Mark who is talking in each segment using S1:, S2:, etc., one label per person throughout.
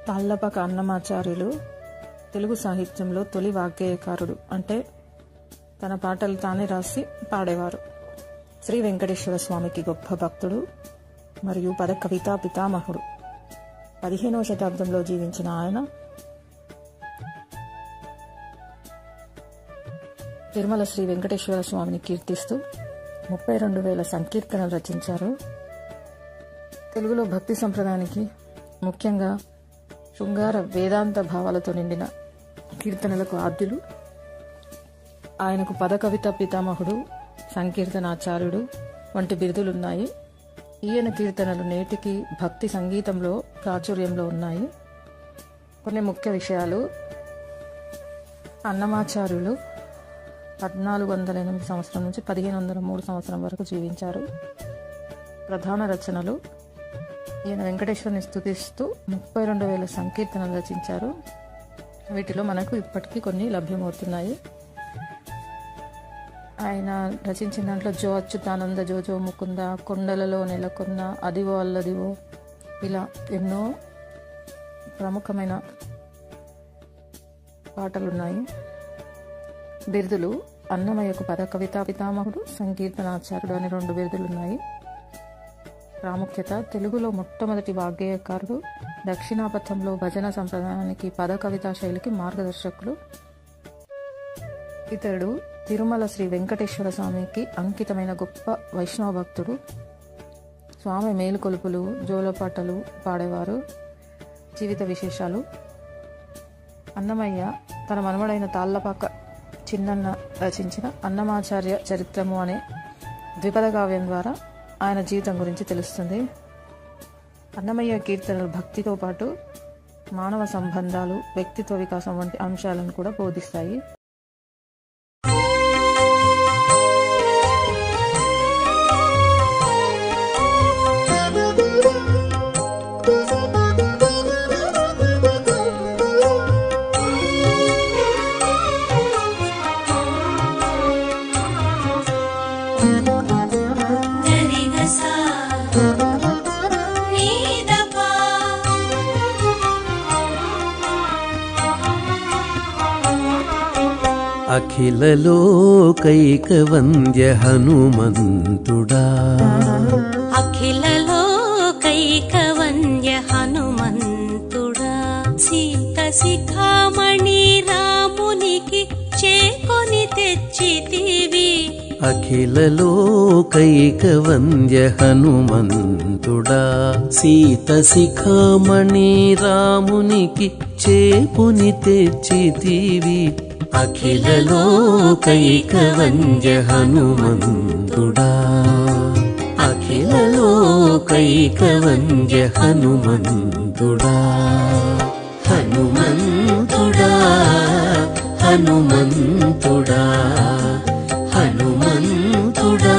S1: తాళ్లపాక అన్నమాచార్యులు తెలుగు సాహిత్యంలో తొలి వాగ్గేయకారుడు. అంటే తన పాటలు తానే రాసి పాడేవారు. శ్రీ వెంకటేశ్వర స్వామికి గొప్ప భక్తుడు మరియు పద కవితా పితామహుడు. 15వ శతాబ్దంలో జీవించిన ఆయన తిరుమల శ్రీ వెంకటేశ్వర స్వామిని కీర్తిస్తూ 32,000 సంకీర్తనలు రచించారు. తెలుగులో భక్తి సంప్రదాయానికి ముఖ్యంగా శృంగార వేదాంత భావాలతో నిండిన కీర్తనలకు ఆద్యులు. ఆయనకు పద కవిత పితామహుడు, సంకీర్తనాచార్యుడు వంటి బిరుదులున్నాయి. ఈయన కీర్తనలు నేటికి భక్తి సంగీతంలో ప్రాచుర్యంలో ఉన్నాయి. కొన్ని ముఖ్య విషయాలు: అన్నమాచార్యులు 1408 సంవత్సరం నుంచి 1503 సంవత్సరం వరకు జీవించారు. ప్రధాన రచనలు: ఈయన వెంకటేశ్వరుని స్తుతిస్తూ 32,000 సంకీర్తనలు రచించారు. వీటిలో మనకు ఇప్పటికీ కొన్ని లభ్యమవుతున్నాయి. ఆయన రచించిన దాంట్లో జో అచ్యుతానంద, జోజో ముకుంద, కొండలలో నెలకొన్న, అదివో అల్లదివో, ఇలా ఎన్నో ప్రముఖమైన పాటలున్నాయి. బిరుదులు: అన్నమయ్యకు పద కవితా పితామహుడు, సంకీర్తనాచార్యుడు అని 2 బిరుదులున్నాయి. ప్రాముఖ్యత: తెలుగులో మొట్టమొదటి వాగ్గేయకారుడు, దక్షిణాపథంలో భజన సంప్రదాయానికి, పద కవితా శైలికి మార్గదర్శకులు. ఇతడు తిరుమల శ్రీ వెంకటేశ్వర స్వామికి అంకితమైన గొప్ప వైష్ణవ భక్తుడు. స్వామి మేలుకొలుపులు, జోలపాటలు పాడేవారు. జీవిత విశేషాలు: అన్నమయ్య తన మనవడైన తాళ్లపాక చిన్నన్న రచించిన అన్నమాచార్య చరిత్రము అనే ద్విపద కావ్యం ద్వారా ఆయన జీవితం గురించి తెలుస్తుంది. అన్నమయ్య కీర్తనలు భక్తితో పాటు మానవ సంబంధాలు, వ్యక్తిత్వ వికాసం వంటి అంశాలను కూడా బోధిస్తాయి.
S2: అఖిల లోకైక వంద్య హనుమంతుడా,
S3: అఖిల లోకైక వంద్య హనుమంతుడా, సీత శిఖామణి రామునికి చేకొని తెచ్చితివి.
S2: అఖిల లోకైక వంద్య హనుమంతుడా, సీత శిఖామణి రామునికి చేపుని తెచ్చితివి. అఖిల లోకైక వంద్య హనుమంతుడా, అఖిల లోకైక వంద్య హనుమంతుడా. హనుమంతుడా, హనుమంతుడా, హనుమంతుడా,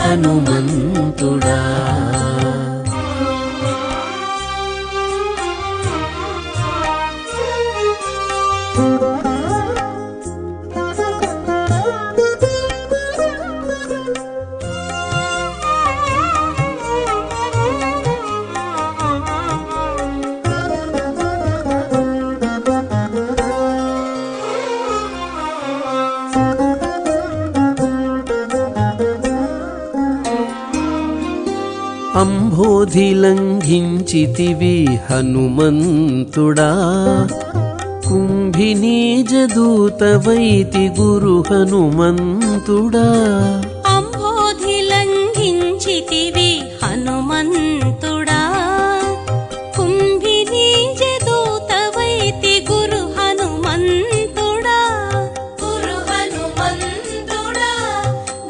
S2: హనుమంతుడా. అంబోధి లంఘించితివి హనుమంతుడా, కుంభినీజ దూతవైతి గురు హనుమంతుడా.
S3: అంబోధి లంఘించితివి హనుమంతుడా, కుంభినీజ దూతవైతి గురు హనుమంతుడా. గురు హనుమంతుడా,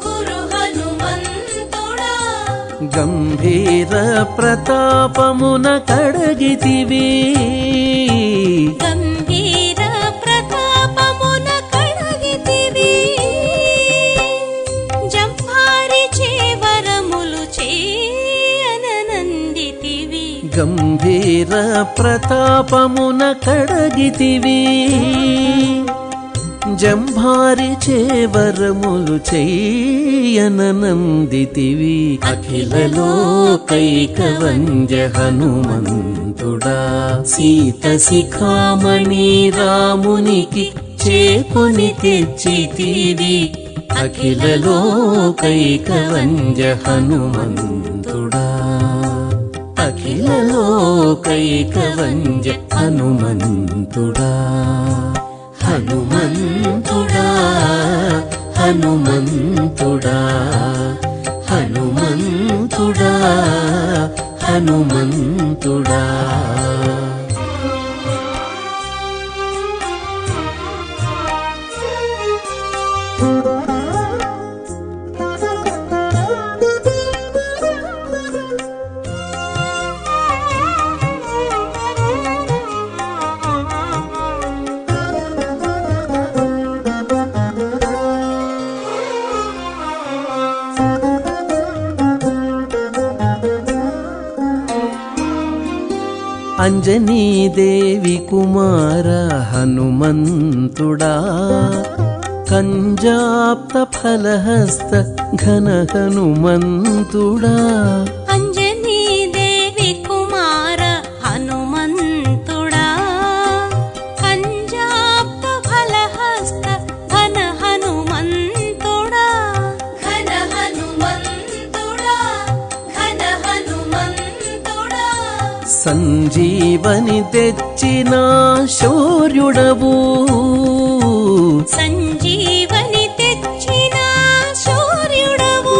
S3: గురు హనుమంతుడా.
S2: గంభీర ప్రతాపమున కడగితివి,
S3: గంభీర ప్రతాపమున కడగితివి. జంభారి చేవరములు చేయనందితివి.
S2: గంభీర ప్రతాపమున కడగితివి. జంభారి చేవరములు చెయ్యనందితివి. అఖిల లోకైక వంద్య హనుమంతుడా, సీత శిఖామణి రామునికి చేకొని తెచ్చితివి అఖిల లోకైకవంద్య హనుమంతుడా అఖిల లోకైకవంద్య హనుమంతుడా హనుమంతుడా హనుమంతుడా హనుమంతుడా హనుమంతుడా అంజనీదేవి కుమార హనుమంతుడా కంజాప్త ఫలహస్త ఘన హనుమంతుడా
S3: అంజనీదేవి కుమార హనుమంతుడా కంజాప్త ఫలహస్త ఘన హనుమంతుడా ఘన హనుమంతుడా ఘన హనుమంతుడా
S2: సంజీవని తెచ్చిన శౌర్యుడవు
S3: సంజీవని తెచ్చిన శౌర్యుడవు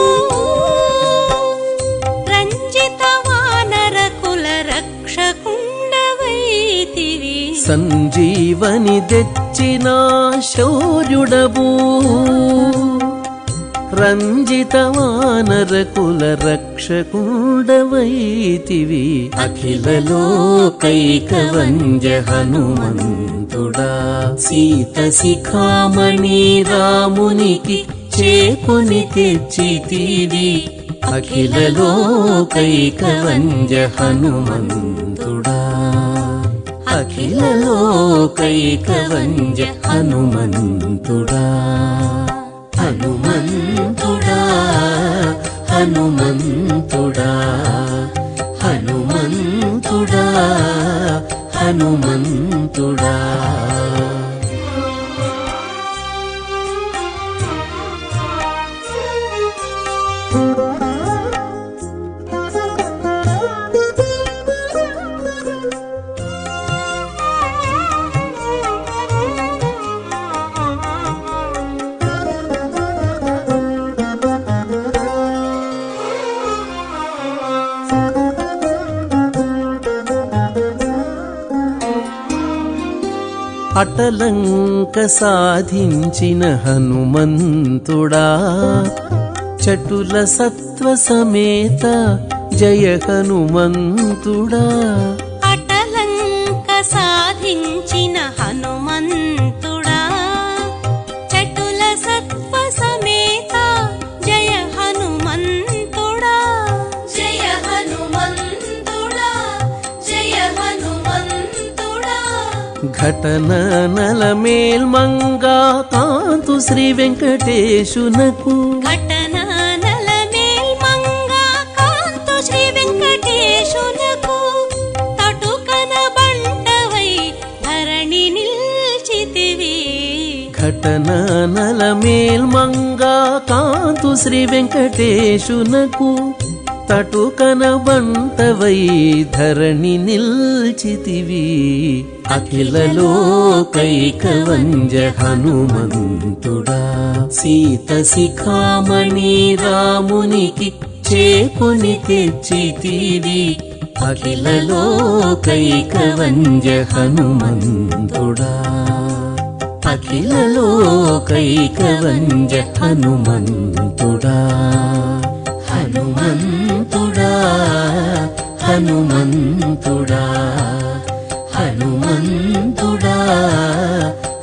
S3: రంజిత వానర కుల రక్షకుండవైతివి
S2: సంజీవని తెచ్చిన శౌర్యుడవు రంజిత వానర కుల రక్షకుండవైతివి అఖిల లోకైకవంద్య హనుమంతుడా సీత శిఖామణి రామునికి చేకొని తెచ్చితివి అఖిల లోకైకవంద్య హనుమంతుడా అఖిల లోకైకవంద్య హనుమంతుడా హనుమంతుడా హనుమంతుడా హనుమంతుడా హనుమంతుడా అటలంక సాధించిన హనుమంతుడా చటుల సత్వ సమేత జయ హనుమంతుడా
S3: అటలంక సాధించిన హనుమంతుడా చటుల సత్వ సమేత జయ హనుమంతుడా జయ హనుమంతుడా జయ హనుమంతుడా
S2: ఘటన నలమేల్ మంగా కాంతు శ్రీ వెంకటేశునకు
S3: ఘటన నలమేల్ మంగా కాంతు శ్రీ వెంకటేశునకు తటుకన బంటవై ధరణి నిల్చితివి
S2: ఘటన నలమేల్ మంగా కాంతు శ్రీ వెంకటేశునకు తటుకన బంటవై ధరణి నిల్చితివి అఖిల లోకైకవంద్య హనుమంతుడా సీత శిఖామణి రామునికి చేకొని తెచ్చితివి అఖిల లోకైకవంద్య హనుమంతుడా అఖిల లోకైకవంద్య హనుమంతుడా హనుమంతుడా హనుమంతుడా హనుమంతుడా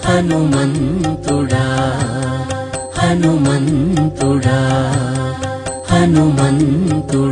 S2: హనుమంతుడా హనుమంతుడా హనుమంతుడా